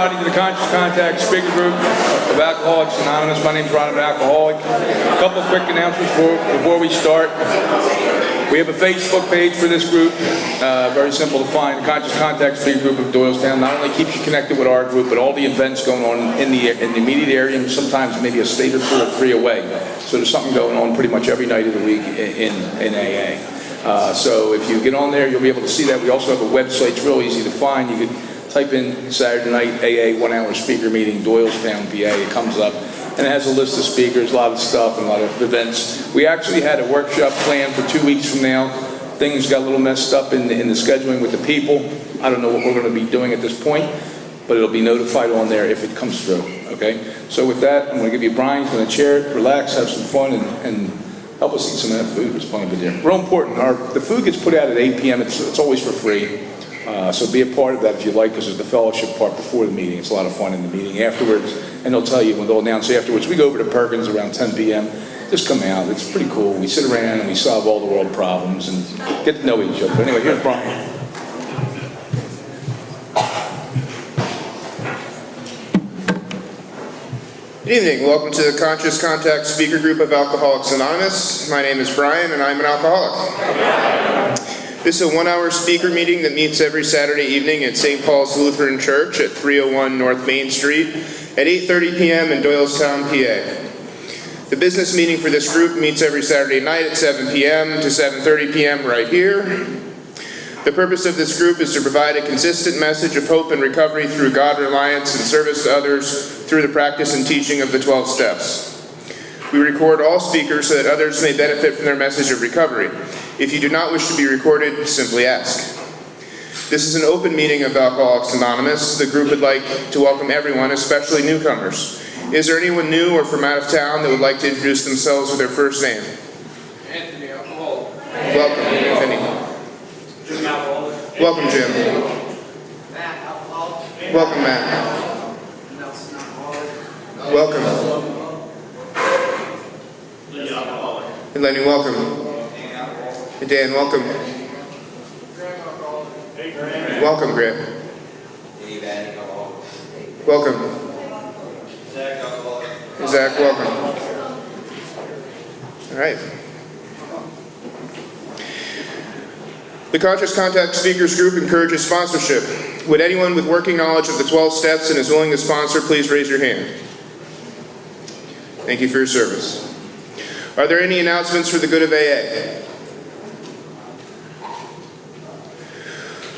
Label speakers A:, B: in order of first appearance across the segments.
A: everybody to the Conscious Contact Speaker Group of Alcoholics Anonymous. My name's Ron, I'm an alcoholic. A couple of quick announcements before we start. We have a Facebook page for this group, very simple to find, the Conscious Contact Speaker Group of Doylestown. Not only keeps you connected with our group, but all the events going on in the immediate area, and sometimes maybe a state or two or three away. So there's something going on pretty much every night of the week in AA. So if you get on there, you'll be able to see that. We also have a website, it's real easy to find. You could type in Saturday night AA 1 hour speaker meeting, Doylestown, PA, it comes up. And it has a list of speakers, a lot of stuff, and a lot of events. We actually had a workshop planned for 2 weeks from now. Things got a little messed up in the scheduling with the people. I don't know what we're going to be doing at this point, but it'll be notified on there if it comes through, okay? So with that, I'm going to give you Brian, he's going to chair it, relax, have some fun, and help us eat some of that food. It's plenty of there. Real important, the food gets put out at 8 p.m. It's always for free. So be a part of that if you like, because there's the fellowship part before the meeting. It's a lot of fun in the meeting afterwards. And they'll tell you when they'll announce afterwards. We go over to Perkins around 10 p.m. Just come out. It's pretty cool. We sit around and we solve all the world problems and get to know each other. But anyway, here's Brian.
B: Good evening. Welcome to the Conscious Contact Speaker Group of Alcoholics Anonymous. My name is Brian and I'm an alcoholic. This is a 1 hour speaker meeting that meets every Saturday evening at St. Paul's Lutheran Church at 301 North Main Street at 8:30 p.m. in Doylestown, PA. The business meeting for this group meets every Saturday night at 7 p.m. to 7:30 p.m. right here. The purpose of this group is to provide a consistent message of hope and recovery through God reliance and service to others through the practice and teaching of the 12 steps. We record all speakers so that others may benefit from their message of recovery. If you do not wish to be recorded, simply ask. This is an open meeting of Alcoholics Anonymous. The group would like to welcome everyone, especially newcomers. Is there anyone new or from out of town that would like to introduce themselves with their first name?
C: Anthony, alcoholic.
B: Welcome, Anthony.
C: Jim, alcoholic.
B: Welcome, Jim.
C: Matt, alcoholic.
B: Welcome, Matt.
C: Nelson, alcoholic.
B: Welcome.
C: Lenny, alcoholic.
B: And Lenny, welcome. And Dan, welcome.
C: Greg, alcoholic. Hey, Greg.
B: Welcome, Greg.
D: Dave, alcoholic.
B: Welcome.
D: Zach, alcoholic.
B: Zach, welcome. All right. The Conscious Contact Speakers Group encourages sponsorship. Would anyone with working knowledge of the 12 steps and is willing to sponsor, please raise your hand. Thank you for your service. Are there any announcements for the good of AA?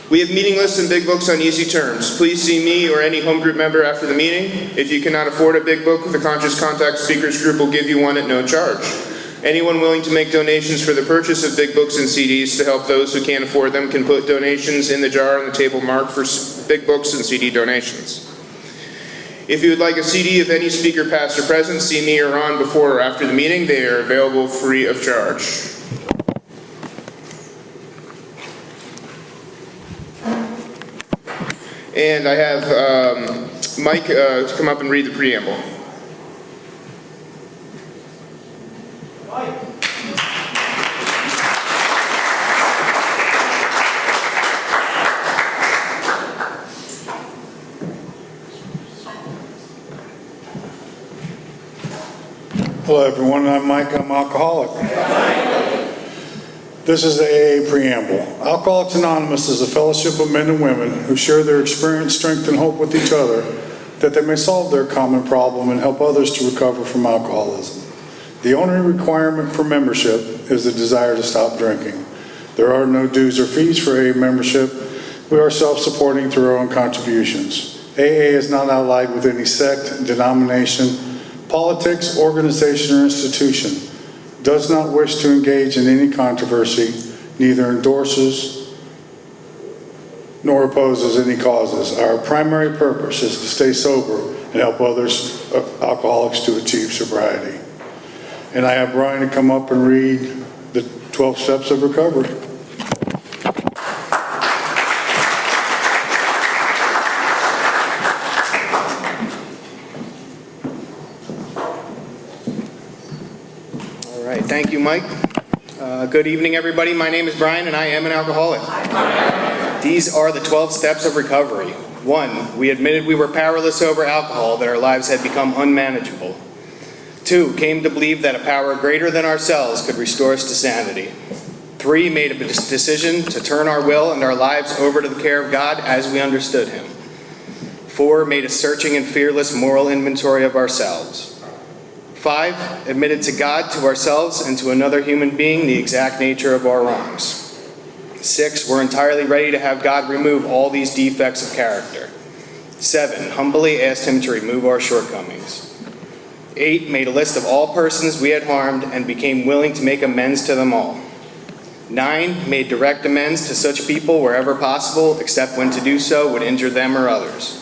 B: We have meeting lists and big books on easy terms. Please see me or any home group member after the meeting. If you cannot afford a big book, the Conscious Contact Speakers Group will give you one at no charge. Anyone willing to make donations for the purchase of big books and CDs to help those who can't afford them can put donations in the jar on the table marked for big books and CD donations. If you would like a CD of any speaker past or present, see me or Ron before or after the meeting. They are available free of charge. And I have Mike to come up and read the preamble.
E: Hello everyone, I'm Mike, I'm alcoholic. This is the AA Preamble. Alcoholics Anonymous is a fellowship of men and women who share their experience, strength, and hope with each other that they may solve their common problem and help others to recover from alcoholism. The only requirement for membership is the desire to stop drinking. There are no dues or fees for AA membership. We are self-supporting through our own contributions. AA is not allied with any sect, denomination, politics, organization, or institution, does not wish to engage in any controversy, neither endorses nor opposes any causes. Our primary purpose is to stay sober and help others, alcoholics, to achieve sobriety. And I have Brian to come up and read the 12 steps of recovery.
B: Thank you, Mike. Good evening, everybody. My name is Brian, and I am an alcoholic. These are the 12 steps of recovery. 1, we admitted we were powerless over alcohol, that our lives had become unmanageable. 2, came to believe that a power greater than ourselves could restore us to sanity. 3, made a decision to turn our will and our lives over to the care of God as we understood Him. 4, made a searching and fearless moral inventory of ourselves. 5, admitted to God, to ourselves, and to another human being the exact nature of our wrongs. 6, we're entirely ready to have God remove all these defects of character. 7, humbly asked Him to remove our shortcomings. 8, made a list of all persons we had harmed and became willing to make amends to them all. 9, made direct amends to such people wherever possible, except when to do so would injure them or others.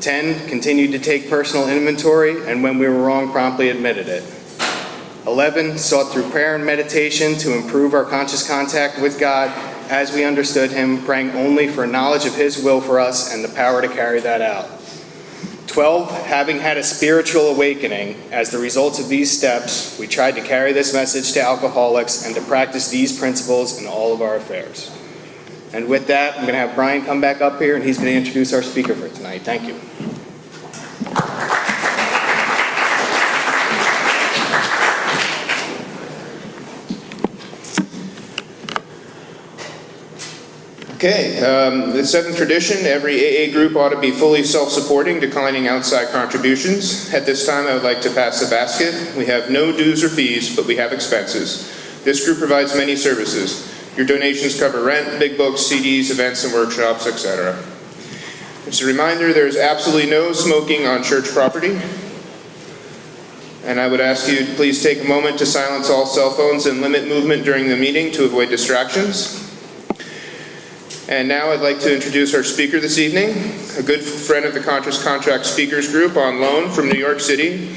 B: 10, continued to take personal inventory, and when we were wrong, promptly admitted it. 11, sought through prayer and meditation to improve our conscious contact with God as we understood Him, praying only for knowledge of His will for us and the power to carry that out. 12, having had a spiritual awakening, as the result of these steps, we tried to carry this message to alcoholics and to practice these principles in all of our affairs. And with that, I'm going to have Brian come back up here, and he's going to introduce our speaker for tonight. Thank you. Okay, the 7th tradition, every AA group ought to be fully self-supporting, declining outside contributions. At this time, I would like to pass the basket. We have no dues or fees, but we have expenses. This group provides many services. Your donations cover rent, big books, CDs, events and workshops, etc. Just a reminder, there is absolutely no smoking on church property. And I would ask you to please take a moment to silence all cell phones and limit movement during the meeting to avoid distractions. And now I'd like to introduce our speaker this evening, a good friend of the Conscious Contract Speakers Group on loan from New York City,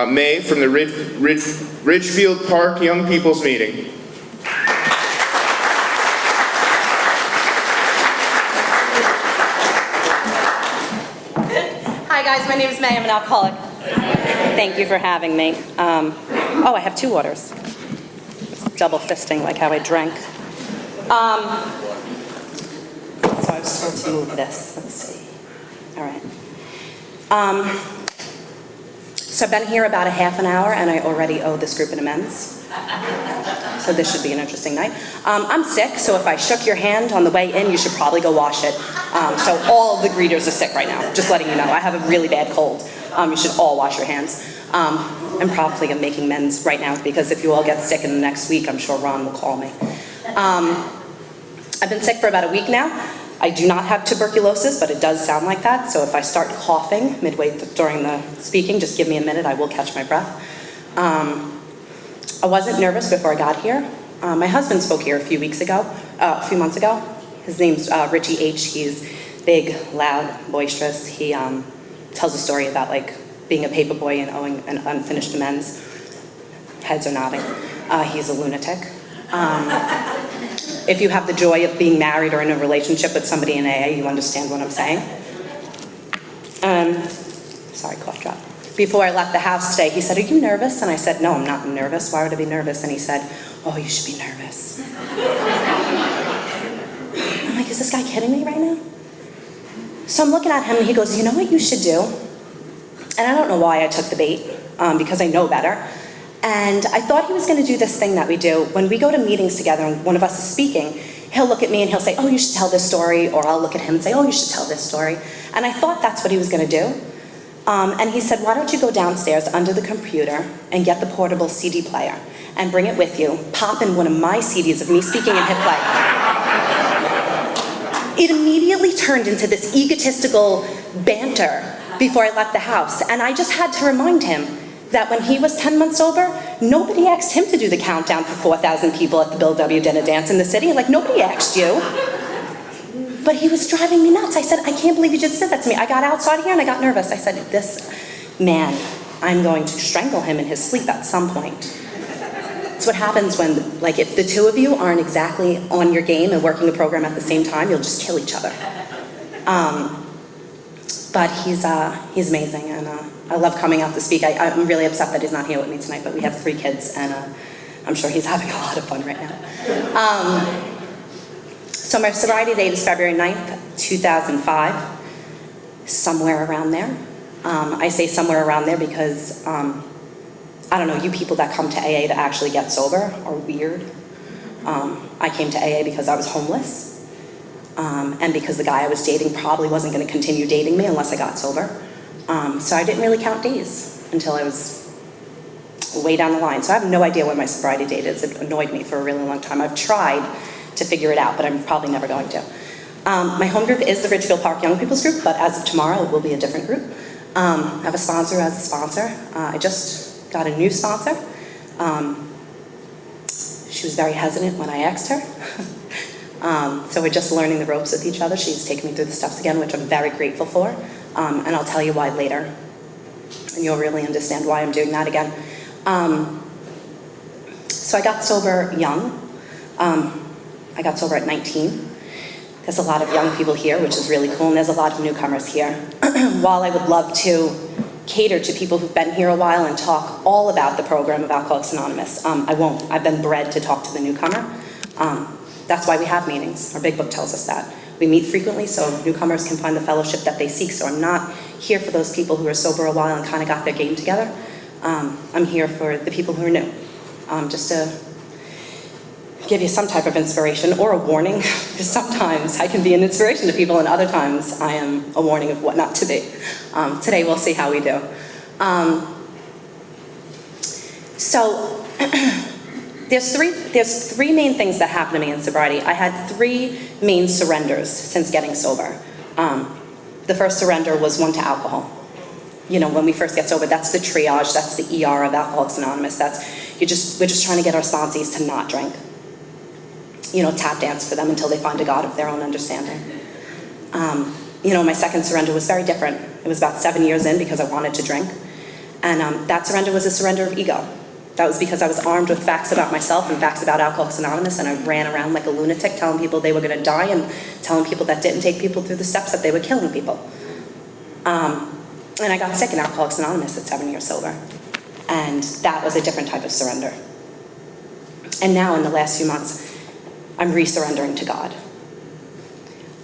B: May from the Ridgefield Park Young People's Meeting.
F: Hi guys, my name is May. I'm an alcoholic. Thank you for having me. I have 2 waters. Double fisting like how I drank. So I was supposed to move this. Let's see. All right. So I've been here about a half an hour, and I already owe this group an amends. So this should be an interesting night. I'm sick, so if I shook your hand on the way in, you should probably go wash it. So all of the greeters are sick right now, just letting you know. I have a really bad cold. You should all wash your hands. I'm probably making amends right now, because if you all get sick in the next week, I'm sure Ron will call me. I've been sick for about a week now. I do not have tuberculosis, but it does sound like that. So if I start coughing midway during the speaking, just give me a minute, I will catch my breath. I wasn't nervous before I got here. My husband spoke here a few months ago. His name's Richie H. He's big, loud, boisterous. He tells a story about being a paper boy and owing an unfinished amends. Heads are nodding. He's a lunatic. If you have the joy of being married or in a relationship with somebody in AA, you understand what I'm saying. Sorry, cough drop. Before I left the house today, he said, "Are you nervous?" And I said, "No, I'm not nervous. Why would I be nervous?" And he said, "Oh, you should be nervous." I'm like, is this guy kidding me right now? So I'm looking at him, and he goes, "You know what you should do?" And I don't know why I took the bait, because I know better. And I thought he was going to do this thing that we do. When we go to meetings together and one of us is speaking, he'll look at me and he'll say, "Oh, you should tell this story." Or I'll look at him and say, "Oh, you should tell this story." And I thought that's what he was going to do. And he said, "Why don't you go downstairs under the computer and get the portable CD player and bring it with you, pop in one of my CDs of me speaking and hit play." It immediately turned into this egotistical banter before I left the house. And I just had to remind him that when he was 10 months sober, nobody asked him to do the countdown for 4,000 people at the Bill W. dinner dance in the city. Nobody asked you. But he was driving me nuts. I said, "I can't believe you just said that to me." I got outside here and I got nervous. I said, "This man, I'm going to strangle him in his sleep at some point." It's what happens when, if the two of you aren't exactly on your game and working a program at the same time, you'll just kill each other. But he's amazing, and I love coming out to speak. I'm really upset that he's not here with me tonight, but we have 3 kids, and I'm sure he's having a lot of fun right now. So my sobriety date is February 9th, 2005. somewhere around there. I say somewhere around there because, I don't know, you people that come to AA to actually get sober are weird. I came to AA because I was homeless, and because the guy I was dating probably wasn't going to continue dating me unless I got sober. So I didn't really count days until I was way down the line. So I have no idea when my sobriety date is. It annoyed me for a really long time. I've tried to figure it out, but I'm probably never going to. My home group is the Ridgefield Park Young People's Group, but as of tomorrow, it will be a different group. I have a sponsor as a sponsor. I just got a new sponsor. She was very hesitant when I asked her. So we're just learning the ropes with each other. She's taken me through the steps again, which I'm very grateful for. And I'll tell you why later. And you'll really understand why I'm doing that again. So I got sober young. I got sober at 19. There's a lot of young people here, which is really cool, and there's a lot of newcomers here. While I would love to cater to people who've been here a while and talk all about the program of Alcoholics Anonymous, I won't. I've been bred to talk to the newcomer. That's why we have meetings. Our big book tells us that. We meet frequently so newcomers can find the fellowship that they seek. So I'm not here for those people who are sober a while and kind of got their game together. I'm here for the people who are new, just to give you some type of inspiration or a warning, because sometimes I can be an inspiration to people and other times I am a warning of what not to be. Today we'll see how we do. So there's three main things that happened to me in sobriety. I had 3 main surrenders since getting sober. The first surrender was one to alcohol. You know, when we first get sober, that's the triage, that's the ER of Alcoholics Anonymous. We're just trying to get our sponsees to not drink. You know, tap dance for them until they find a God of their own understanding. You know, my second surrender was very different. It was about 7 years in because I wanted to drink. And that surrender was a surrender of ego. That was because I was armed with facts about myself and facts about Alcoholics Anonymous, and I ran around like a lunatic telling people they were going to die and telling people that didn't take people through the steps that they were killing people. And I got sick in Alcoholics Anonymous at 7 years sober. And that was a different type of surrender. And now in the last few months, I'm re-surrendering to God.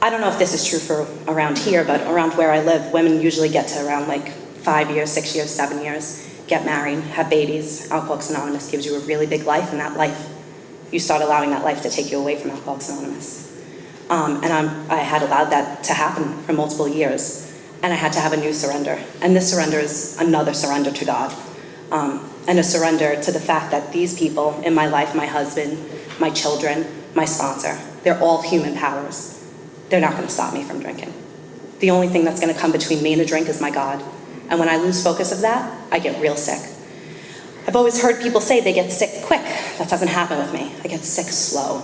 F: I don't know if this is true for around here, but around where I live, women usually get to around like 5 years, 6 years, 7 years, get married, have babies. Alcoholics Anonymous gives you a really big life, and that life, you start allowing that life to take you away from Alcoholics Anonymous. I had allowed that to happen for multiple years, and I had to have a new surrender. And this surrender is another surrender to God, and a surrender to the fact that these people in my life, my husband, my children, my sponsor, they're all human powers. They're not going to stop me from drinking. The only thing that's going to come between me and a drink is my God. And when I lose focus of that, I get real sick. I've always heard people say they get sick quick. That doesn't happen with me. I get sick slow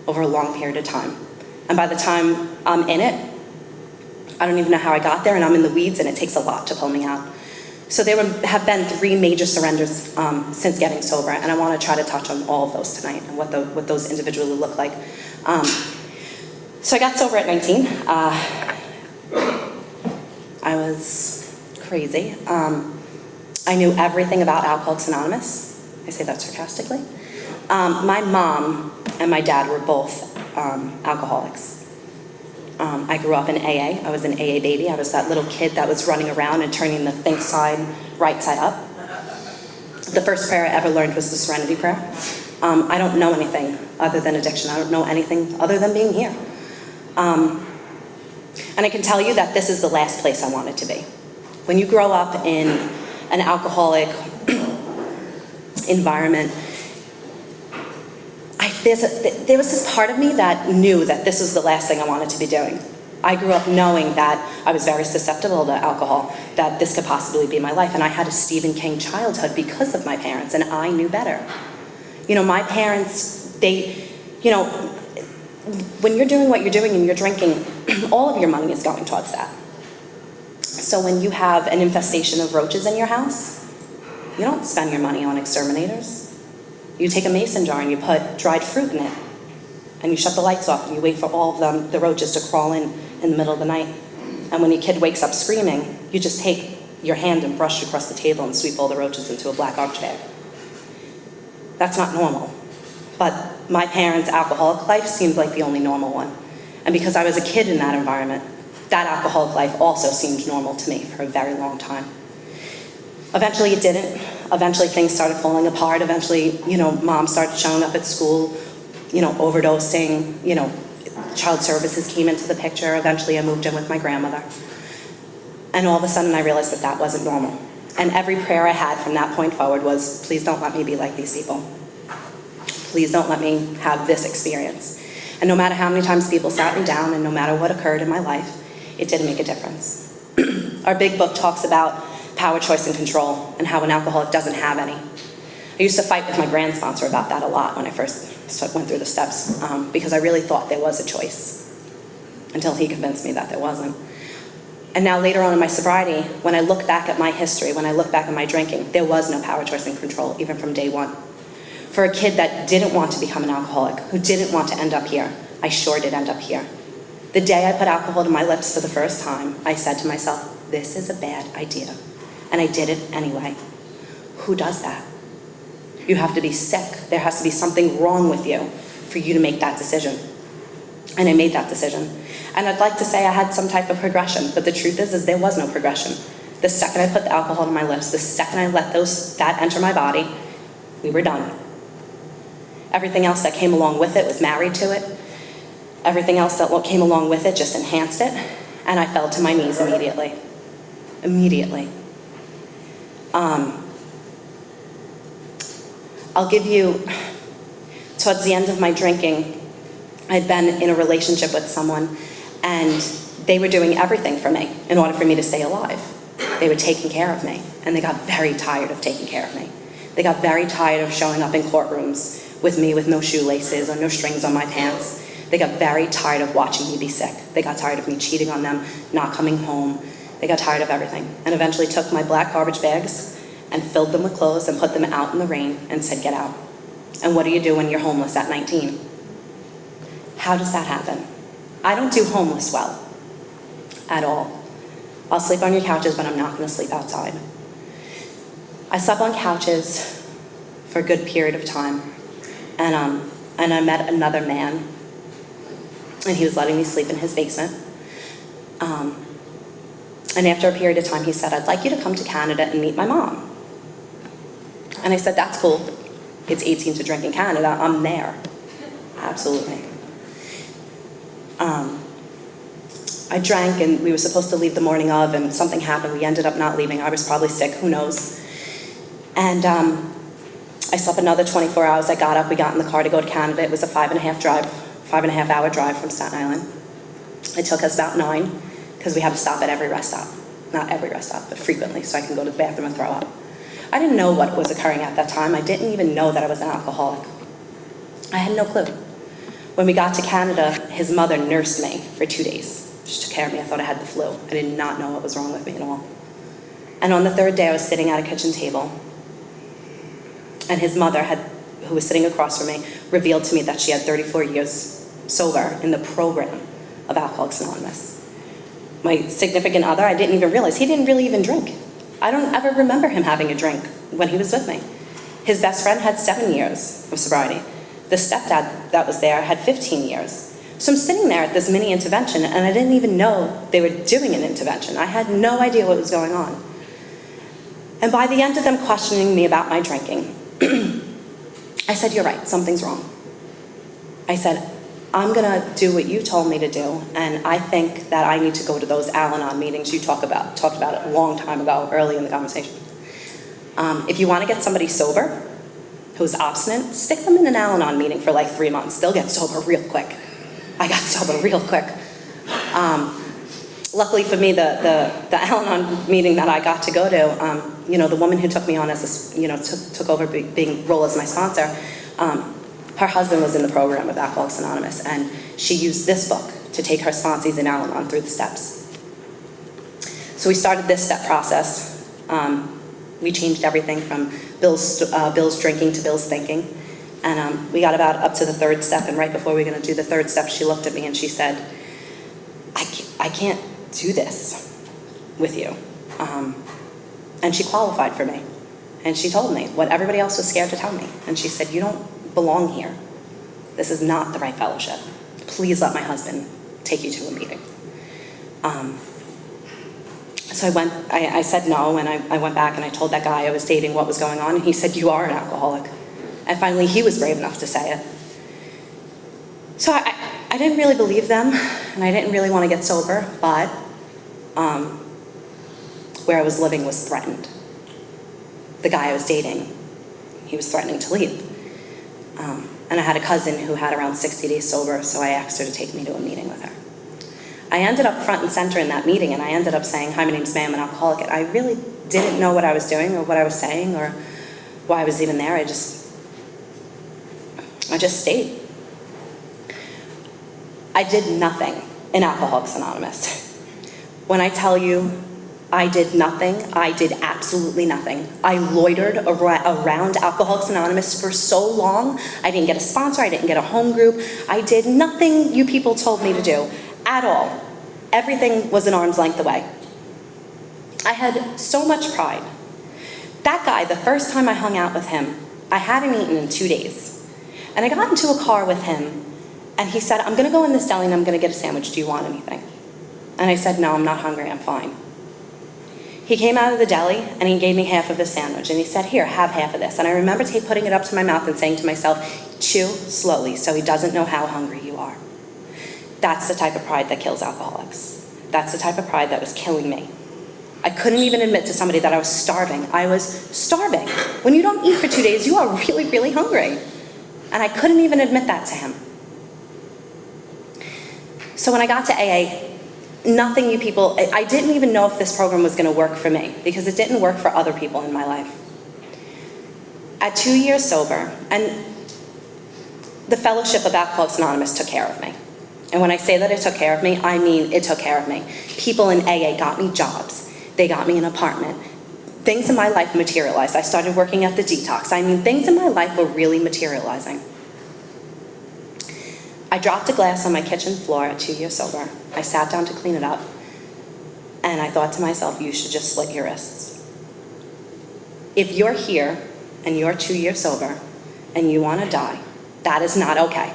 F: over a long period of time. And by the time I'm in it, I don't even know how I got there, and I'm in the weeds, and it takes a lot to pull me out. So there have been 3 major surrenders since getting sober, and I want to try to touch on all of those tonight and what those individually look like. So I got sober at 19. I was crazy. I knew everything about Alcoholics Anonymous. I say that sarcastically. My mom and my dad were both alcoholics. I grew up in AA. I was an AA baby. I was that little kid that was running around and turning the think side right side up. The first prayer I ever learned was the Serenity Prayer. I don't know anything other than addiction. I don't know anything other than being here. And I can tell you that this is the last place I wanted to be. When you grow up in an alcoholic environment, there was this part of me that knew that this was the last thing I wanted to be doing. I grew up knowing that I was very susceptible to alcohol, that this could possibly be my life, and I had a Stephen King childhood because of my parents, and I knew better. You know, my parents, when you're doing what you're doing and you're drinking, all of your money is going towards that. So when you have an infestation of roaches in your house, you don't spend your money on exterminators. You take a mason jar and you put dried fruit in it, and you shut the lights off and you wait for all of the roaches to crawl in the middle of the night. And when your kid wakes up screaming, you just take your hand and brush across the table and sweep all the roaches into a black garbage bag. That's not normal. But my parents' alcoholic life seemed like the only normal one. And because I was a kid in that environment, that alcoholic life also seemed normal to me for a very long time. Eventually it didn't. Eventually things started falling apart. Eventually, mom started showing up at school, overdosing, child services came into the picture. Eventually I moved in with my grandmother. And all of a sudden I realized that that wasn't normal. And every prayer I had from that point forward was, please don't let me be like these people. Please don't let me have this experience. And no matter how many times people sat me down and no matter what occurred in my life, it didn't make a difference. Our big book talks about power, choice, and control, and how an alcoholic doesn't have any. I used to fight with my grand sponsor about that a lot when I first went through the steps, because I really thought there was a choice, until he convinced me that there wasn't. And now later on in my sobriety, when I look back at my history, when I look back at my drinking, there was no power, choice, and control, even from day one. For a kid that didn't want to become an alcoholic, who didn't want to end up here, I sure did end up here. The day I put alcohol to my lips for the first time, I said to myself, this is a bad idea. And I did it anyway. Who does that? You have to be sick. There has to be something wrong with you for you to make that decision. And I made that decision. And I'd like to say I had some type of progression, but the truth is there was no progression. The second I put the alcohol to my lips, the second I let that enter my body, we were done. Everything else that came along with it was married to it. Everything else that came along with it just enhanced it. And I fell to my knees immediately. Immediately. I'll give you, towards the end of my drinking, I'd been in a relationship with someone and they were doing everything for me in order for me to stay alive. They were taking care of me, and they got very tired of taking care of me. They got very tired of showing up in courtrooms with me with no shoelaces or no strings on my pants. They got very tired of watching me be sick. They got tired of me cheating on them, not coming home. They got tired of everything, and eventually took my black garbage bags and filled them with clothes and put them out in the rain and said, get out. And what do you do when you're homeless at 19? How does that happen? I don't do homeless well, at all. I'll sleep on your couches, but I'm not gonna sleep outside. I slept on couches for a good period of time, and I met another man, and he was letting me sleep in his basement. And after a period of time, he said, I'd like you to come to Canada and meet my mom. And I said, that's cool. It's 18 to drink in Canada. I'm there. Absolutely. I drank, and we were supposed to leave the morning of, and something happened. We ended up not leaving. I was probably sick. Who knows? And I slept another 24 hours. I got up. We got in the car to go to Canada. It was a 5.5 hour drive from Staten Island. It took us about 9, because we had to stop at every rest stop. Not every rest stop, but frequently, so I can go to the bathroom and throw up. I didn't know what was occurring at that time. I didn't even know that I was an alcoholic. I had no clue. When we got to Canada, his mother nursed me for 2 days. She took care of me. I thought I had the flu. I did not know what was wrong with me at all. And on the 3rd day, I was sitting at a kitchen table, and his mother, who was sitting across from me, revealed to me that she had 34 years sober in the program of Alcoholics Anonymous. My significant other, I didn't even realize, he didn't really even drink. I don't ever remember him having a drink when he was with me. His best friend had 7 years of sobriety. The stepdad that was there had 15 years. So I'm sitting there at this mini intervention, and I didn't even know they were doing an intervention. I had no idea what was going on. And by the end of them questioning me about my drinking, I said, you're right, something's wrong. I said, I'm gonna do what you told me to do, and I think that I need to go to those Al-Anon meetings you talked about it a long time ago, early in the conversation. If you wanna get somebody sober, who's obstinate, stick them in an Al-Anon meeting for like 3 months. They'll get sober real quick. I got sober real quick. Luckily for me, the Al-Anon meeting that I got to go to, the woman who took me on as took over being role as my sponsor, her husband was in the program of Alcoholics Anonymous, and she used this book to take her sponsees in Al-Anon through the steps. So we started this step process. We changed everything from Bill's drinking to Bill's thinking. And we got about up to the 3rd step, and right before we were going to do the 3rd step, she looked at me and she said, I can't do this with you. And she qualified for me. And she told me what everybody else was scared to tell me. And she said, you don't belong here. This is not the right fellowship. Please let my husband take you to a meeting. So I said no, and I went back and I told that guy I was dating what was going on, and he said, "You are an alcoholic." And finally, he was brave enough to say it. So I didn't really believe them, and I didn't really want to get sober, but where I was living was threatened. The guy I was dating, he was threatening to leave. And I had a cousin who had around 60 days sober, so I asked her to take me to a meeting with her. I ended up front and center in that meeting, and I ended up saying, "Hi, my name's Meanne, I'm an alcoholic." And I really didn't know what I was doing or what I was saying or why I was even there. I just stayed. I did nothing in Alcoholics Anonymous. When I tell you I did nothing, I did absolutely nothing. I loitered around Alcoholics Anonymous for so long. I didn't get a sponsor, I didn't get a home group. I did nothing you people told me to do at all. Everything was an arm's length away. I had so much pride. That guy, the first time I hung out with him, I hadn't eaten in 2 days. And I got into a car with him, and he said, "I'm gonna go in this deli and I'm gonna get a sandwich. Do you want anything?" And I said, "No, I'm not hungry, I'm fine." He came out of the deli and he gave me half of his sandwich, and he said, "Here, have half of this." And I remember putting it up to my mouth and saying to myself, "Chew slowly so he doesn't know how hungry you are." That's the type of pride that kills alcoholics. That's the type of pride that was killing me. I couldn't even admit to somebody that I was starving. I was starving. When you don't eat for 2 days, you are really, really hungry. And I couldn't even admit that to him. So when I got to AA, nothing you people, I didn't even know if this program was going to work for me, because it didn't work for other people in my life. At 2 years sober, and the Fellowship of Alcoholics Anonymous took care of me. And when I say that it took care of me, I mean it took care of me. People in AA got me jobs. They got me an apartment. Things in my life materialized. I started working at the detox. I mean, things in my life were really materializing. I dropped a glass on my kitchen floor at 2 years sober. I sat down to clean it up, and I thought to myself, you should just slit your wrists. If you're here and you're 2 years sober and you want to die, that is not okay.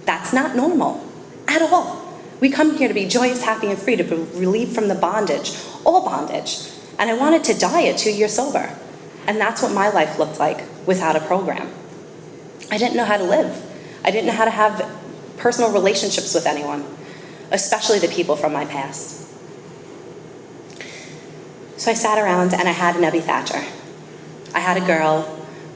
F: That's not normal at all. We come here to be joyous, happy, and free, to be relieved from the bondage, all bondage. And I wanted to die at 2 years sober. And that's what my life looked like without a program. I didn't know how to live. I didn't know how to have personal relationships with anyone, especially the people from my past. So I sat around and I had an Ebby Thatcher. I had a girl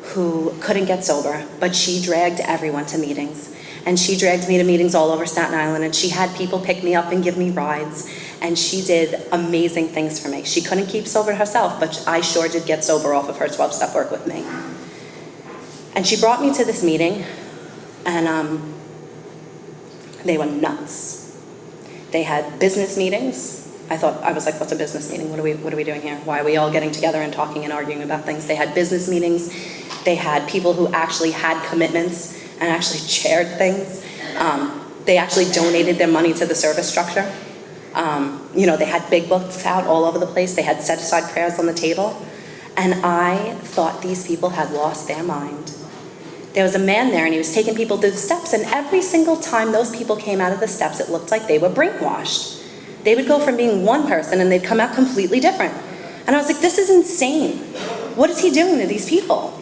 F: who couldn't get sober, but she dragged everyone to meetings. And she dragged me to meetings all over Staten Island, and she had people pick me up and give me rides. And she did amazing things for me. She couldn't keep sober herself, but I sure did get sober off of her 12-step work with me. And she brought me to this meeting, and they were nuts. They had business meetings. I was like, what's a business meeting? What are we doing here? Why are we all getting together and talking and arguing about things? They had business meetings. They had people who actually had commitments and actually chaired things. They actually donated their money to the service structure. They had big books out all over the place. They had set-aside prayers on the table. And I thought these people had lost their mind. There was a man there, and he was taking people through the steps, and every single time those people came out of the steps, it looked like they were brainwashed. They would go from being one person, and they'd come out completely different. And I was like, this is insane. What is he doing to these people?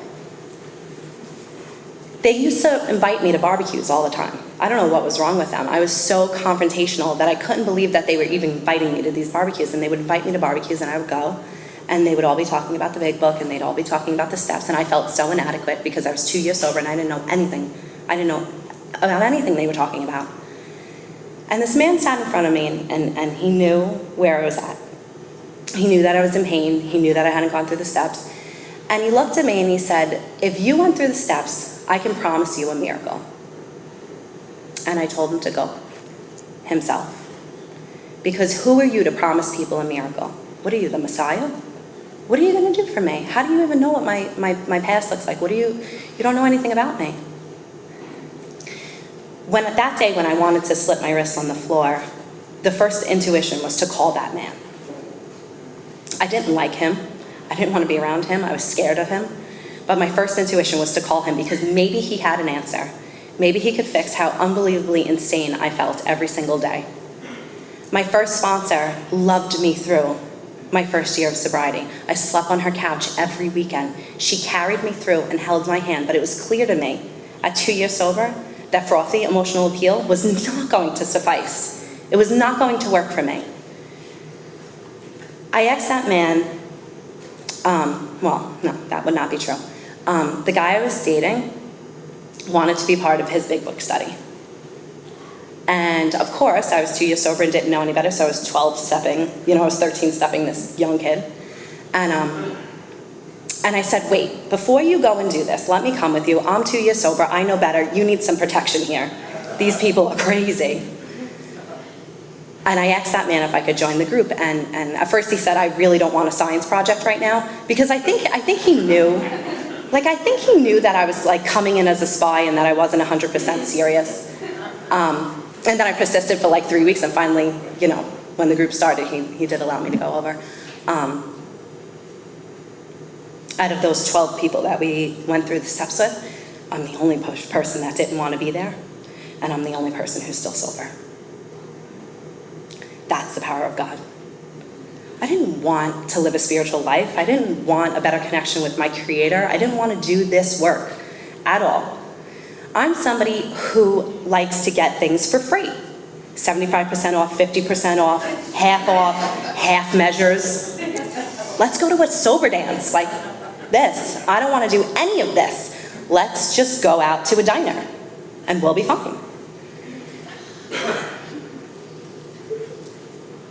F: They used to invite me to barbecues all the time. I don't know what was wrong with them. I was so confrontational that I couldn't believe that they were even inviting me to these barbecues. And they would invite me to barbecues, and I would go, and they would all be talking about the big book, and they'd all be talking about the steps, and I felt so inadequate because I was 2 years sober and I didn't know anything. I didn't know about anything they were talking about. And this man sat in front of me, and he knew where I was at. He knew that I was in pain. He knew that I hadn't gone through the steps. And he looked at me and he said, if you went through the steps, I can promise you a miracle. And I told him to go himself. Because who are you to promise people a miracle? What are you, the Messiah? What are you going to do for me? How do you even know what my past looks like? You don't know anything about me. That day when I wanted to slit my wrists on the floor, the first intuition was to call that man. I didn't like him. I didn't want to be around him. I was scared of him. But my first intuition was to call him because maybe he had an answer. Maybe he could fix how unbelievably insane I felt every single day. My first sponsor loved me through my first year of sobriety. I slept on her couch every weekend. She carried me through and held my hand, but it was clear to me at 2 years sober that frothy emotional appeal was not going to suffice. It was not going to work for me. I asked that man, well, no, that would not be true. The guy I was dating wanted to be part of his big book study. And of course, I was 2 years sober and didn't know any better, so I was 12 stepping, I was 13 stepping this young kid. And I said, wait, before you go and do this, let me come with you. I'm 2 years sober, I know better, you need some protection here. These people are crazy. And I asked that man if I could join the group, and at first he said, I really don't want a science project right now, because I think he knew, I think he knew that I was coming in as a spy and that I wasn't 100% serious. And then I persisted for 3 weeks, and finally, when the group started, he did allow me to go over. Out of those 12 people that we went through the steps with, I'm the only person that didn't want to be there, and I'm the only person who's still sober. That's the power of God. I didn't want to live a spiritual life. I didn't want a better connection with my Creator. I didn't want to do this work at all. I'm somebody who likes to get things for free. 75% off, 50% off, half measures. Let's go to a sober dance like this. I don't want to do any of this. Let's just go out to a diner and we'll be fine.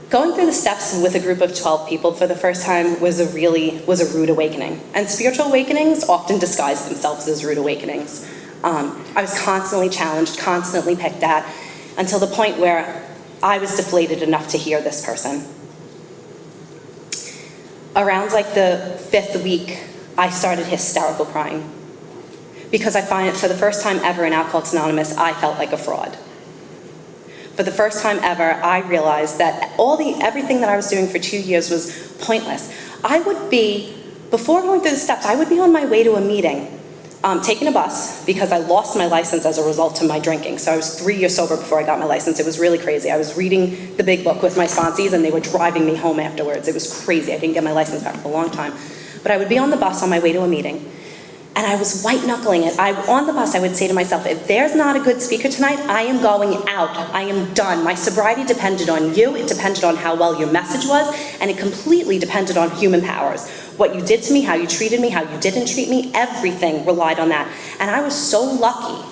F: Going through the steps with a group of 12 people for the first time was a rude awakening. And spiritual awakenings often disguise themselves as rude awakenings. I was constantly challenged, constantly picked at, until the point where I was deflated enough to hear this person. Around the 5th week, I started hysterical crying. Because I find for the first time ever in Alcoholics Anonymous, I felt like a fraud. For the first time ever, I realized that everything that I was doing for 2 years was pointless. Before going through the steps, I would be on my way to a meeting, taking a bus, because I lost my license as a result of my drinking. So I was 3 years sober before I got my license. It was really crazy. I was reading the big book with my sponsees, and they were driving me home afterwards. It was crazy. I didn't get my license back for a long time. But I would be on the bus on my way to a meeting, and I was white-knuckling it. On the bus, I would say to myself, if there's not a good speaker tonight, I am going out. I am done. My sobriety depended on you. It depended on how well your message was, and it completely depended on human powers. What you did to me, how you treated me, how you didn't treat me, everything relied on that. And I was so lucky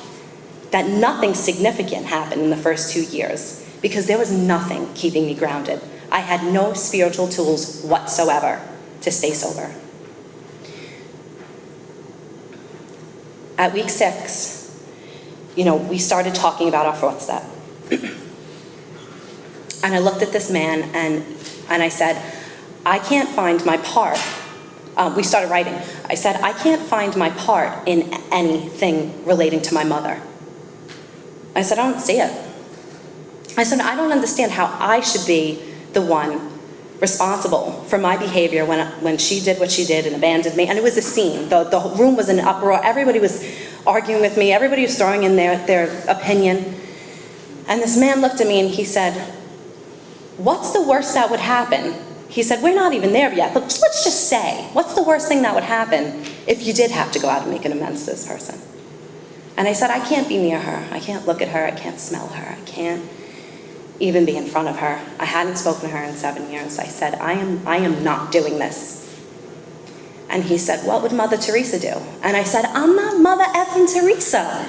F: that nothing significant happened in the first 2 years, because there was nothing keeping me grounded. I had no spiritual tools whatsoever to stay sober. At week 6, we started talking about our 4th step. And I looked at this man and I said, I can't find my part. We started writing. I said, I can't find my part in anything relating to my mother. I said, I don't see it. I said, I don't understand how I should be the one responsible for my behavior when she did what she did and abandoned me. And it was a scene. The room was in an uproar. Everybody was arguing with me. Everybody was throwing in their opinion. And this man looked at me and he said, what's the worst that would happen? He said, we're not even there yet, but let's just say, what's the worst thing that would happen if you did have to go out and make an amends to this person? And I said, I can't be near her. I can't look at her. I can't smell her. I can't even be in front of her. I hadn't spoken to her in 7 years. I said, I am not doing this. And he said, what would Mother Teresa do? And I said, I'm not Mother effing Teresa.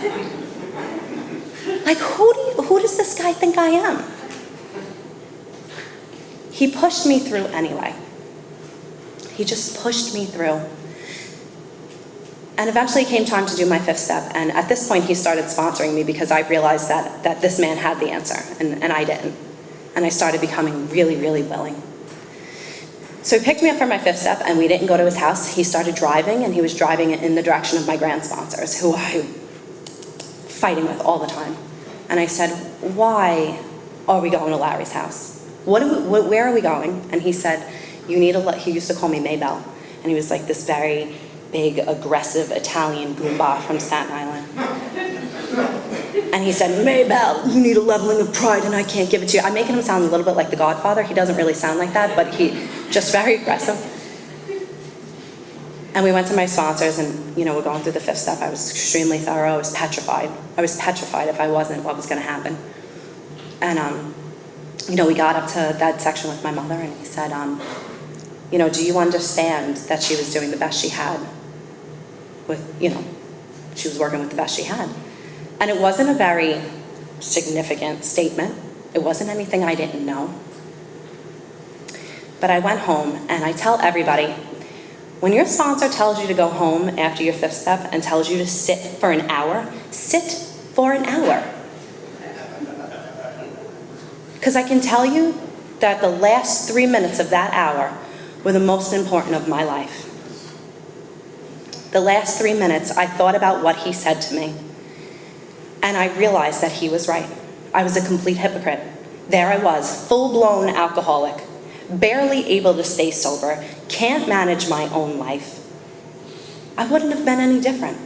F: Who does this guy think I am? He pushed me through anyway. He just pushed me through. And eventually it came time to do my 5th step. And at this point, he started sponsoring me because I realized that this man had the answer, and I didn't. And I started becoming really, really willing. So he picked me up for my 5th step, and we didn't go to his house. He started driving, and he was driving in the direction of my grand sponsors, who I'm fighting with all the time. And I said, why are we going to Larry's house? Where are we going? And he said, he used to call me Maybell. And he was like this very big, aggressive Italian goomba from Staten Island. And he said, Maybell, you need a leveling of pride and I can't give it to you. I'm making him sound a little bit like the Godfather. He doesn't really sound like that, but he just very aggressive. And we went to my sponsors and, we're going through the fifth step. I was extremely thorough. I was petrified. If I wasn't, what was going to happen. And, we got up to that section with my mother and he said, do you understand that she was doing the best she had with, she was working with the best she had. And it wasn't a very significant statement. It wasn't anything I didn't know. But I went home and I tell everybody, when your sponsor tells you to go home after your fifth step and tells you to sit for an hour, sit for an hour. Because I can tell you that the last 3 minutes of that hour were the most important of my life. The last 3 minutes, I thought about what he said to me. And I realized that he was right. I was a complete hypocrite. There I was, full-blown alcoholic, barely able to stay sober, can't manage my own life. I wouldn't have been any different.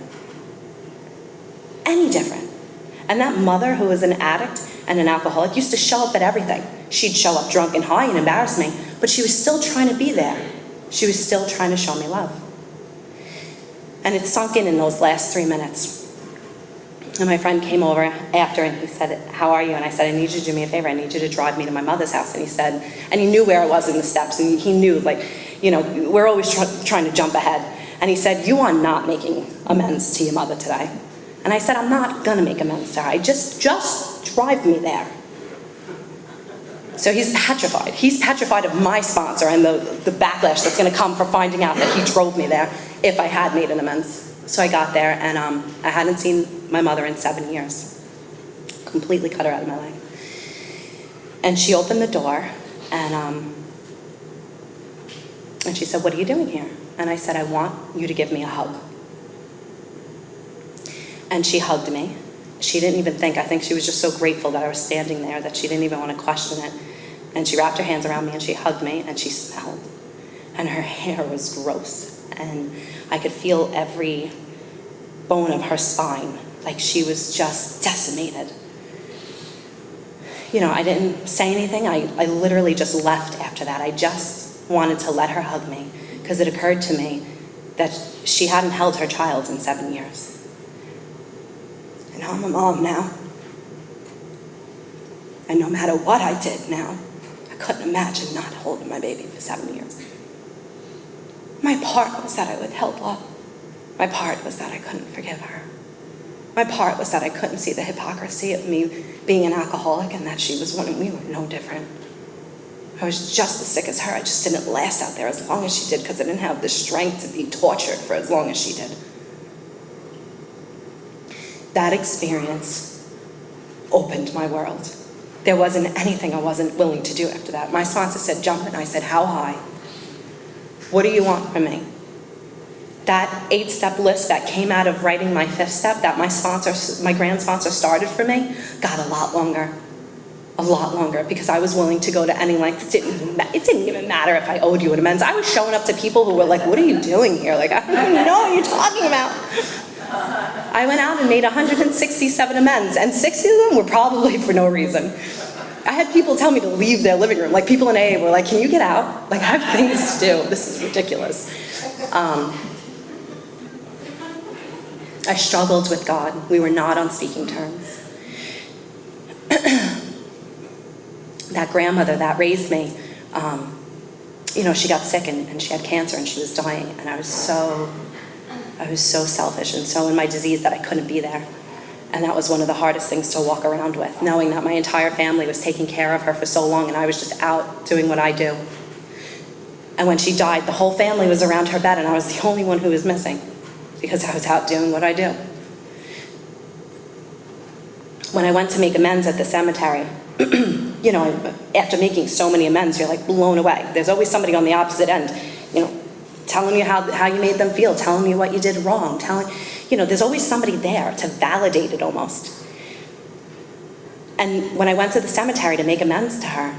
F: Any different. And that mother who was an addict and an alcoholic used to show up at everything. She'd show up drunk and high and embarrass me, but she was still trying to be there. She was still trying to show me love. And it sunk in those last 3 minutes. And my friend came over after and he said, how are you? And I said, I need you to do me a favor. I need you to drive me to my mother's house. And he said, and he knew where I was in the steps. And he knew, we're always trying to jump ahead. And he said, you are not making amends to your mother today. And I said, I'm not going to make amends to her. Just drive me there. So he's petrified. He's petrified of my sponsor and the backlash that's going to come for finding out that he drove me there if I had made an amends. So I got there, and I hadn't seen my mother in 7 years. Completely cut her out of my life. And she opened the door, and she said, what are you doing here? And I said, I want you to give me a hug. And she hugged me. She didn't even think. I think she was just so grateful that I was standing there that she didn't even want to question it. And she wrapped her hands around me, and she hugged me, and she smelled. And her hair was gross. And I could feel every bone of her spine, like she was just decimated. I didn't say anything. I literally just left after that. I just wanted to let her hug me because it occurred to me that she hadn't held her child in 7 years. And I'm a mom now. And no matter what I did now, I couldn't imagine not holding my baby for 7 years. My part was that I withheld love. My part was that I couldn't forgive her. My part was that I couldn't see the hypocrisy of me being an alcoholic and that she was one and we were no different. I was just as sick as her. I just didn't last out there as long as she did because I didn't have the strength to be tortured for as long as she did. That experience opened my world. There wasn't anything I wasn't willing to do after that. My sponsor said, jump, and I said, how high? What do you want from me? That 8-step list that came out of writing my 5th step that my grand sponsor started for me got a lot longer because I was willing to go to any length. It didn't even matter if I owed you an amends. I was showing up to people who were like, what are you doing here? I don't even know what you're talking about. I went out and made 167 amends, and 60 of them were probably for no reason. I had people tell me to leave their living room. People in AA were like, can you get out? I have things to do. This is ridiculous. I struggled with God. We were not on speaking terms. That grandmother that raised me, she got sick and she had cancer and she was dying. And I was so selfish and so in my disease that I couldn't be there. And that was one of the hardest things to walk around with, knowing that my entire family was taking care of her for so long and I was just out doing what I do. And when she died, the whole family was around her bed and I was the only one who was missing because I was out doing what I do. When I went to make amends at the cemetery, after making so many amends, you're blown away. There's always somebody on the opposite end, telling you how you made them feel, telling you what you did wrong, there's always somebody there to validate it almost. And when I went to the cemetery to make amends to her,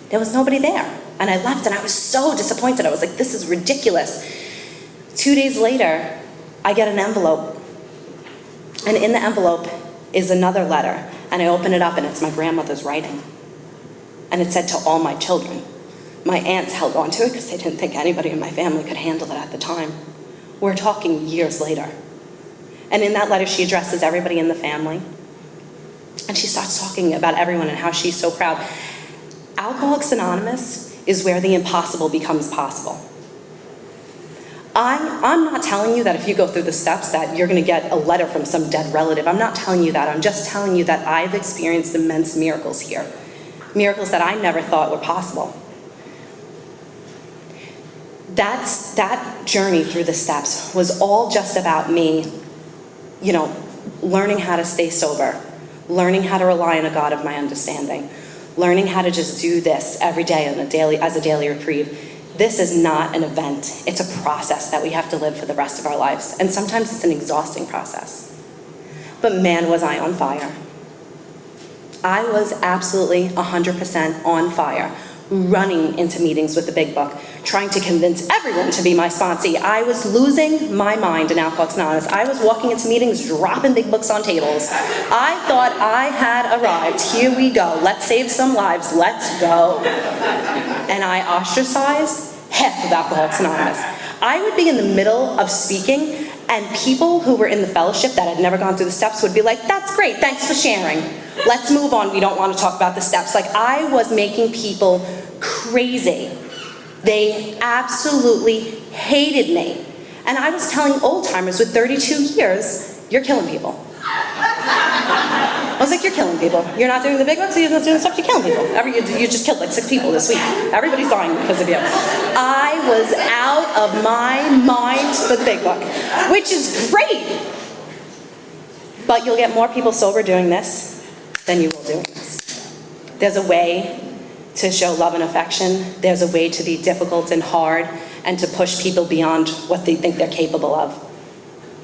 F: there was nobody there. And I left and I was so disappointed. I was like, this is ridiculous. 2 days later, I get an envelope. And in the envelope, is another letter, and I open it up and it's my grandmother's writing. And it said, "To all my children." My aunts held on to it because they didn't think anybody in my family could handle it at the time. We're talking years later. And in that letter, she addresses everybody in the family. And she starts talking about everyone and how she's so proud. Alcoholics Anonymous is where the impossible becomes possible. I'm not telling you that if you go through the steps that you're going to get a letter from some dead relative. I'm not telling you that. I'm just telling you that I've experienced immense miracles here. Miracles that I never thought were possible. That journey through the steps was all just about me, learning how to stay sober, learning how to rely on a God of my understanding, learning how to just do this every day as a daily reprieve. This is not an event. It's a process that we have to live for the rest of our lives. And sometimes it's an exhausting process. But man, was I on fire. I was absolutely 100% on fire, running into meetings with the big book, trying to convince everyone to be my sponsee. I was losing my mind in Alcoholics Anonymous. I was walking into meetings, dropping big books on tables. I thought I had arrived. Here we go. Let's save some lives. Let's go. And I ostracized half of Alcoholics Anonymous. I would be in the middle of speaking, and people who were in the fellowship that had never gone through the steps would be like, "That's great, thanks for sharing. Let's move on, we don't want to talk about the steps." Like, I was making people crazy. They absolutely hated me. And I was telling old-timers with 32 years, "You're killing people." I was like, "You're killing people. You're not doing the big bucks, you're not doing the stuff, you're killing people. You just killed like 6 people this week. Everybody's dying because of you." I was out of my mind for the big buck, which is great. But you'll get more people sober doing this than you will doing this. There's a way to show love and affection. There's a way to be difficult and hard and to push people beyond what they think they're capable of.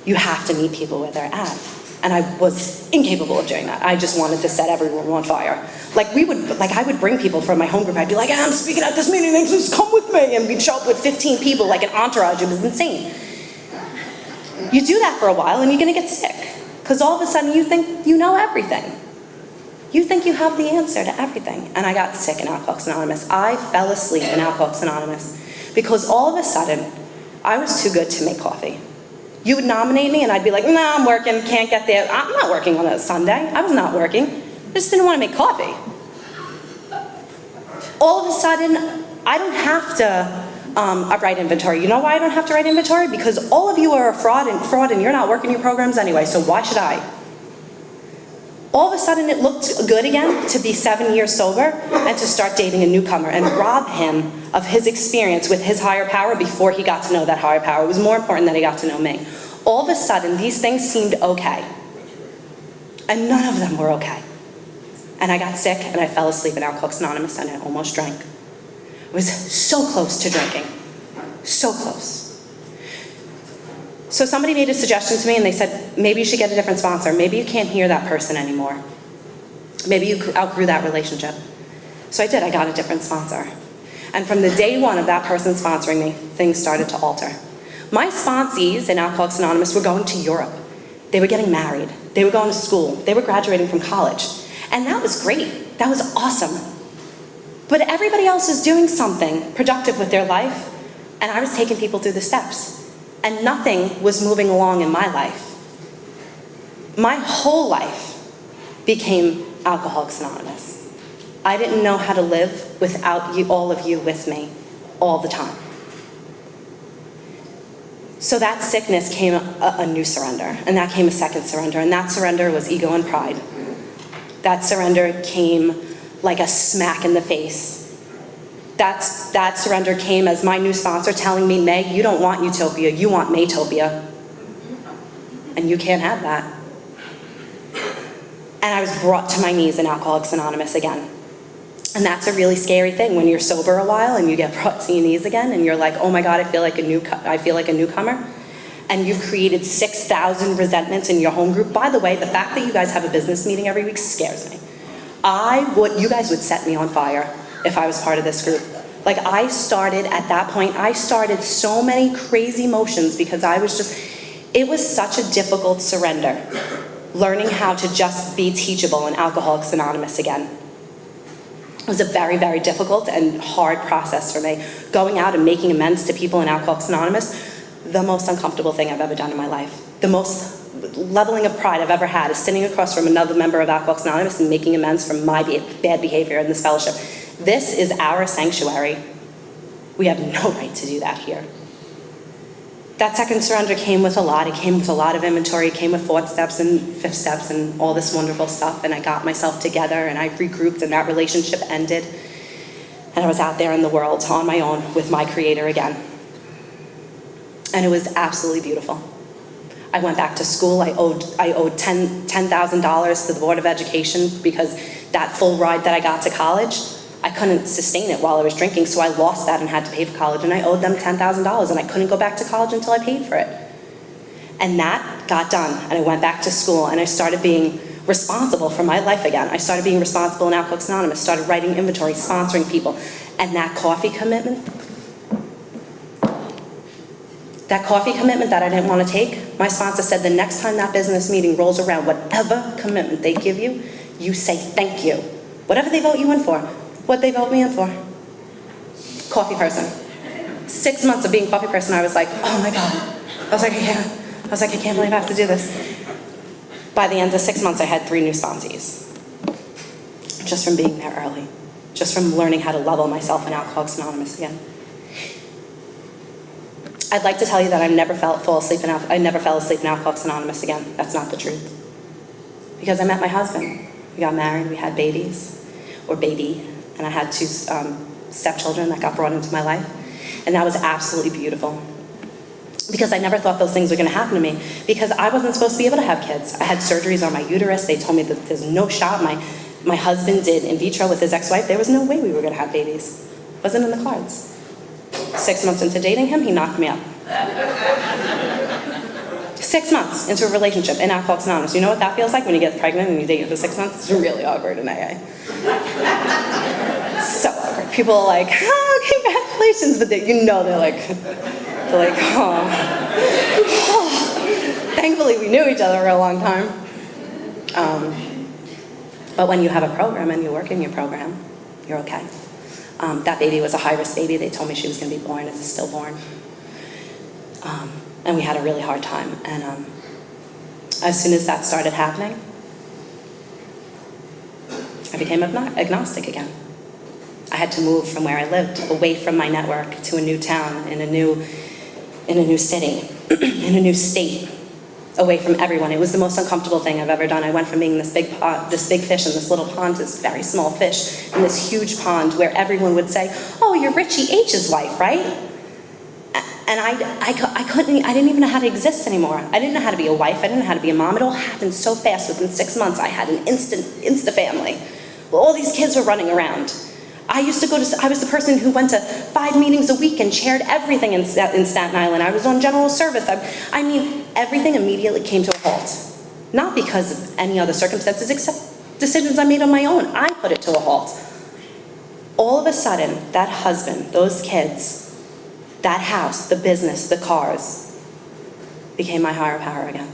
F: You have to meet people where they're at. And I was incapable of doing that. I just wanted to set everyone on fire. I would bring people from my home group. I'd be like, "I'm speaking at this meeting, just come with me." And we'd show up with 15 people, like an entourage. It was insane. You do that for a while and you're gonna get sick. Because all of a sudden you think you know everything. You think you have the answer to everything. And I got sick in Alcoholics Anonymous. I fell asleep in Alcoholics Anonymous because all of a sudden I was too good to make coffee. You would nominate me and I'd be like, "No, I'm working, can't get there." I'm not working on a Sunday. I was not working. I just didn't want to make coffee. All of a sudden, I don't have to write inventory. You know why I don't have to write inventory? Because all of you are a fraud and you're not working your programs anyway, so why should I? All of a sudden, it looked good again to be 7 years sober and to start dating a newcomer and rob him of his experience with his higher power before he got to know that higher power. It was more important that he got to know me. All of a sudden, these things seemed okay. And none of them were okay. And I got sick and I fell asleep in Alcoholics Anonymous and I almost drank. I was so close to drinking. So close. So somebody made a suggestion to me and they said, "Maybe you should get a different sponsor. Maybe you can't hear that person anymore. Maybe you outgrew that relationship." So I did. I got a different sponsor. And from the day one of that person sponsoring me, things started to alter. My sponsees in Alcoholics Anonymous were going to Europe. They were getting married. They were going to school. They were graduating from college. And that was great. That was awesome. But everybody else is doing something productive with their life, and I was taking people through the steps. And nothing was moving along in my life. My whole life became Alcoholics Anonymous. I didn't know how to live without you, all of you with me, all the time. So that sickness came a new surrender, and that came a second surrender, and that surrender was ego and pride. That surrender came like a smack in the face. That surrender came as my new sponsor telling me, "Meg, you don't want utopia, you want Maytopia. And you can't have that." And I was brought to my knees in Alcoholics Anonymous again. And that's a really scary thing when you're sober a while and you get brought to your knees again and you're like, "Oh my God, I feel like a newcomer." And you've created 6,000 resentments in your home group. By the way, the fact that you guys have a business meeting every week scares me. You guys would set me on fire if I was part of this group. Like, I started at that point, I started so many crazy motions because it was such a difficult surrender. learning how to just be teachable in Alcoholics Anonymous again. It was a very, very difficult and hard process for me. Going out and making amends to people in Alcoholics Anonymous, the most uncomfortable thing I've ever done in my life. The most leveling of pride I've ever had is sitting across from another member of Alcoholics Anonymous and making amends for my bad behavior in this fellowship. This is our sanctuary. We have no right to do that here. That second surrender came with a lot. It came with a lot of inventory. It came with 4th steps and 5th steps and all this wonderful stuff. And I got myself together and I regrouped and that relationship ended. And I was out there in the world on my own with my Creator again. And it was absolutely beautiful. I went back to school. I owed $10,000 to the Board of Education because that full ride that I got to college, I couldn't sustain it while I was drinking, so I lost that and had to pay for college, and I owed them $10,000, and I couldn't go back to college until I paid for it. And that got done, and I went back to school, and I started being responsible for my life again. I started being responsible in Alcoholics Anonymous, started writing inventory, sponsoring people, and that coffee commitment that I didn't want to take, my sponsor said the next time that business meeting rolls around, whatever commitment they give you, you say thank you. Whatever they vote you in for. What they vote me in for? Coffee person. 6 months of being coffee person, I was like, oh my God. I was like, I can't believe I have to do this. By the end of 6 months, I had 3 new sponsees. Just from being there early. Just from learning how to level myself in Alcoholics Anonymous again. I'd like to tell you that I never fell asleep in Alcoholics Anonymous again. That's not the truth. Because I met my husband. We got married, we had babies, or baby. And I had 2 stepchildren that got brought into my life. And that was absolutely beautiful. Because I never thought those things were going to happen to me. Because I wasn't supposed to be able to have kids. I had surgeries on my uterus. They told me that there's no shot. My husband did in vitro with his ex-wife. There was no way we were going to have babies. It wasn't in the cards. 6 months into dating him, he knocked me up. 6 months into a relationship in Alcoholics Anonymous. You know what that feels like when you get pregnant and you date for 6 months? It's really awkward in AA. So awkward. People are like, oh, congratulations, but they're like, oh. Thankfully, we knew each other for a long time. But when you have a program and you work in your program, you're okay. That baby was a high-risk baby. They told me she was going to be born as a stillborn. And we had a really hard time. And as soon as that started happening, I became agnostic again. I had to move from where I lived, away from my network, to a new town, in a new city, in a new state, away from everyone. It was the most uncomfortable thing I've ever done. I went from being this big fish in this little pond to this very small fish in this huge pond where everyone would say, oh, you're Richie H's wife, right? And I didn't even know how to exist anymore. I didn't know how to be a wife. I didn't know how to be a mom. It all happened so fast. Within 6 months, I had an insta family. Well, all these kids were running around. I was the person who went to 5 meetings a week and chaired everything in Staten Island. I was on general service. I mean, everything immediately came to a halt. Not because of any other circumstances, except decisions I made on my own. I put it to a halt. All of a sudden, that husband, those kids, that house, the business, the cars, became my higher power again.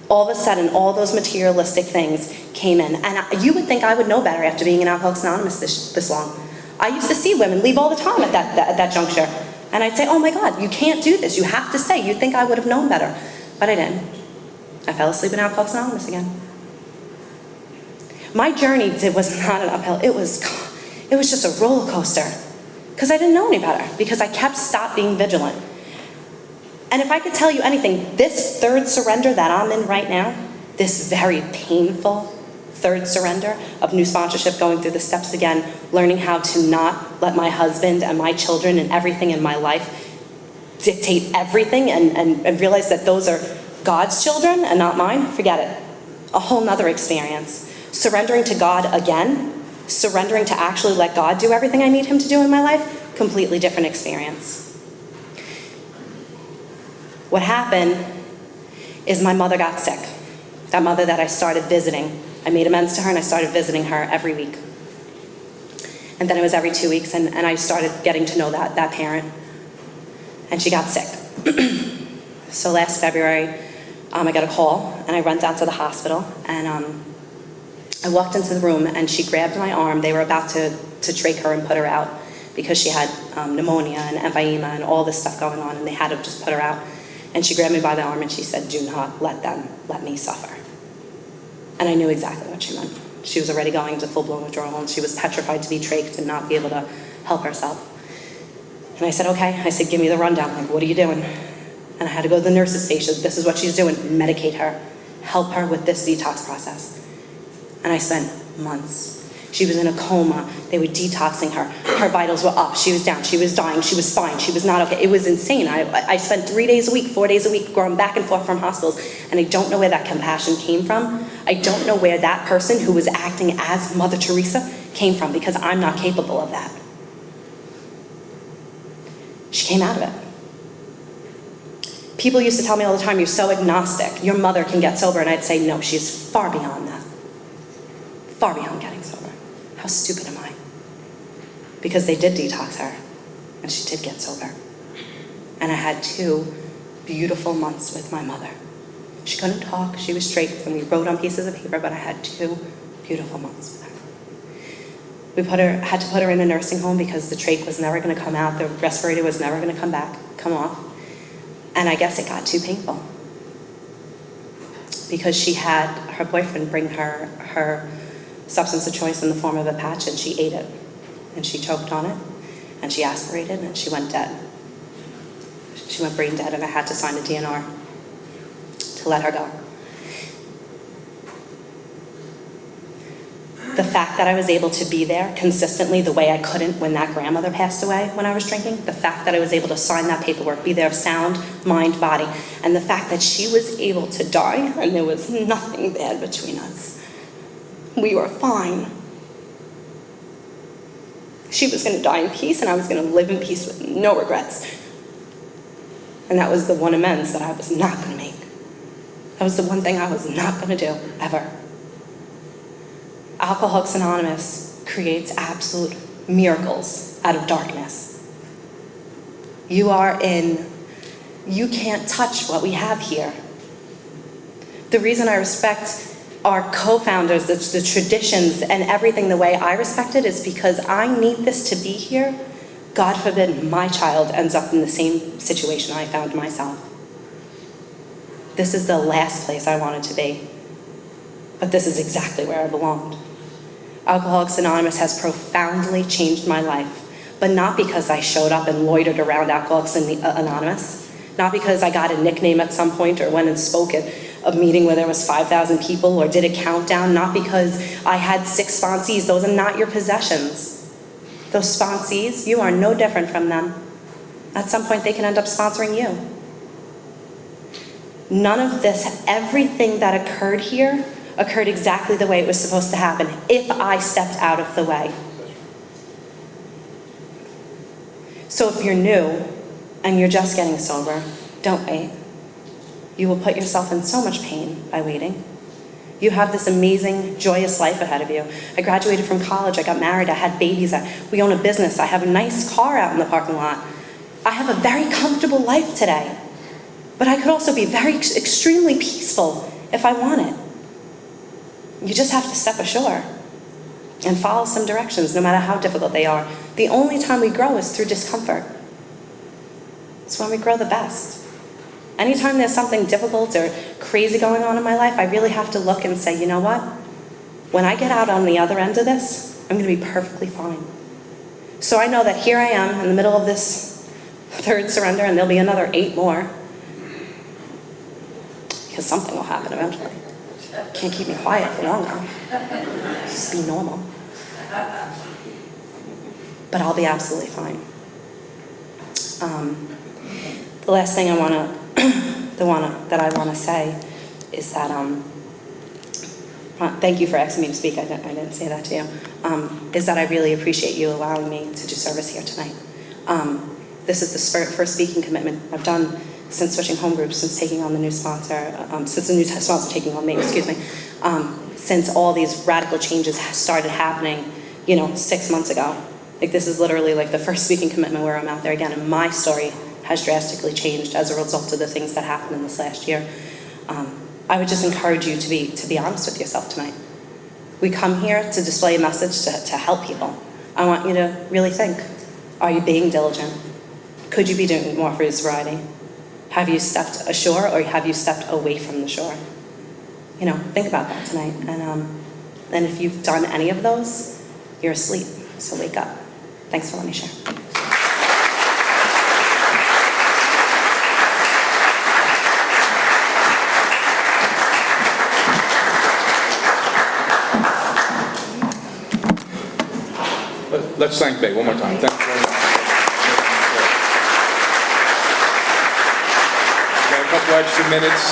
F: All of a sudden, all those materialistic things came in. And you would think I would know better after being in Alcoholics Anonymous this long. I used to see women leave all the time at that juncture. And I'd say, oh my God, you can't do this. You have to stay. You'd think I would have known better. But I didn't. I fell asleep in Alcoholics Anonymous again. My journey was not an uphill. It was just a roller coaster. Because I didn't know any better. Because I stopped being vigilant. And if I could tell you anything, this 3rd surrender that I'm in right now, this very painful 3rd surrender of new sponsorship, going through the steps again, learning how to not let my husband and my children and everything in my life dictate everything and realize that those are God's children and not mine, forget it. A whole nother experience. Surrendering to God again, surrendering to actually let God do everything I need him to do in my life, completely different experience. What happened is my mother got sick. That mother that I started visiting. I made amends to her and I started visiting her every week. And then it was every 2 weeks and I started getting to know that parent. And she got sick. So last February, I got a call, and I went down to the hospital, and I walked into the room, and she grabbed my arm. They were about to trach her and put her out because she had pneumonia and emphysema and all this stuff going on, and they had to just put her out. And she grabbed me by the arm, and she said, "Do not let me suffer." And I knew exactly what she meant. She was already going into full-blown withdrawal, and she was petrified to be trached and not be able to help herself. And I said, "Okay." I said, "Give me the rundown. Like, what are you doing?" And I had to go to the nurse's station. "This is what she's doing. Medicate her. Help her with this detox process." And I spent months. She was in a coma. They were detoxing her. Her vitals were up. She was down. She was dying. She was fine. She was not okay. It was insane. I spent 3 days a week, 4 days a week going back and forth from hospitals, and I don't know where that compassion came from. I don't know where that person who was acting as Mother Teresa came from, because I'm not capable of that. She came out of it. People used to tell me all the time, "You're so agnostic. Your mother can get sober." And I'd say, "No, she's far beyond that. Far beyond getting sober. How stupid am I?" Because they did detox her, and she did get sober. And I had 2 beautiful months with my mother. She couldn't talk, she was straight, and we wrote on pieces of paper, but I had 2 beautiful months with her. We had to put her in a nursing home because the trach was never going to come out, the respirator was never going to come off. And I guess it got too painful. Because she had her boyfriend bring her substance of choice in the form of a patch, and she ate it. And she choked on it, and she aspirated, and she went dead. She went brain dead, and I had to sign a DNR to let her go. The fact that I was able to be there consistently the way I couldn't when that grandmother passed away when I was drinking, the fact that I was able to sign that paperwork, be there sound, mind, body, and the fact that she was able to die and there was nothing bad between us. We were fine. She was going to die in peace, and I was going to live in peace with no regrets. And that was the one amends that I was not going to make. That was the one thing I was not going to do, ever. Alcoholics Anonymous creates absolute miracles out of darkness. You can't touch what we have here. The reason I respect our co-founders, the traditions and everything the way I respect it is because I need this to be here. God forbid my child ends up in the same situation I found myself. This is the last place I wanted to be, but this is exactly where I belonged. Alcoholics Anonymous has profoundly changed my life, but not because I showed up and loitered around Alcoholics Anonymous, not because I got a nickname at some point or went and spoke at a meeting where there was 5,000 people or did a countdown, not because I had 6 sponsees. Those are not your possessions. Those sponsees, you are no different from them. At some point, they can end up sponsoring you. None of this, everything that occurred here, occurred exactly the way it was supposed to happen if I stepped out of the way. So if you're new and you're just getting sober, don't wait. You will put yourself in so much pain by waiting. You have this amazing, joyous life ahead of you. I graduated from college, I got married, I had babies, we own a business, I have a nice car out in the parking lot. I have a very comfortable life today. But I could also be very extremely peaceful if I wanted. You just have to step ashore and follow some directions, no matter how difficult they are. The only time we grow is through discomfort. It's when we grow the best. Anytime there's something difficult or crazy going on in my life, I really have to look and say, you know what? When I get out on the other end of this, I'm going to be perfectly fine. So I know that here I am in the middle of this 3rd surrender, and there'll be another 8 more. Because something will happen eventually. Can't keep me quiet for long enough. Just be normal. But I'll be absolutely fine. The last thing I want to say is that thank you for asking me to speak. I didn't say that to you. Is that I really appreciate you allowing me to do service here tonight. This is the first speaking commitment I've done since switching home groups, since taking on the new sponsor, since the new sponsor taking on me, since all these radical changes started happening, 6 months ago. Like, this is literally like the first speaking commitment where I'm out there again, and my story has drastically changed as a result of the things that happened in this last year. I would just encourage you to be honest with yourself tonight. We come here to display a message to help people. I want you to really think, are you being diligent? Could you be doing more for your sobriety? Have you stepped ashore or have you stepped away from the shore? Think about that tonight. And if you've done any of those, you're asleep, so wake up. Thanks for letting me share.
A: Let's thank Bay one more time. Thank you very much. We got a couple extra minutes.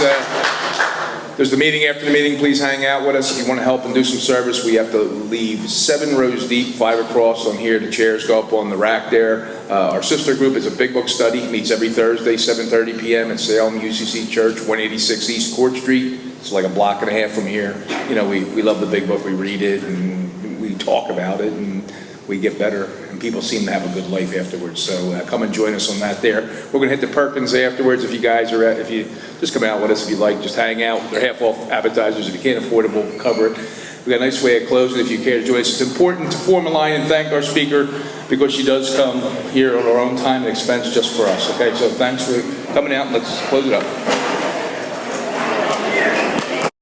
A: There's the meeting after the meeting. Please hang out with us if you want to help and do some service. We have to leave 7 rows deep, 5 across on here. The chairs go up on the rack there. Our sister group is a big book study. Meets every Thursday, 7:30 p.m. at Salem UCC Church, 186 East Court Street. It's like a block and a half from here. We love the big book. We read it and we talk about it and we get better, and people seem to have a good life afterwards. So come and join us on that there. We're going to hit the Perkins afterwards. If you guys are if you just come out with us if you like, just hang out. They're half off appetizers. If you can't afford it, we'll cover it. We got a nice way of closing if you care to join us. It's important to form a line and thank our speaker because she does come here on her own time and expense just for us. Okay, so thanks for coming out and let's close it up.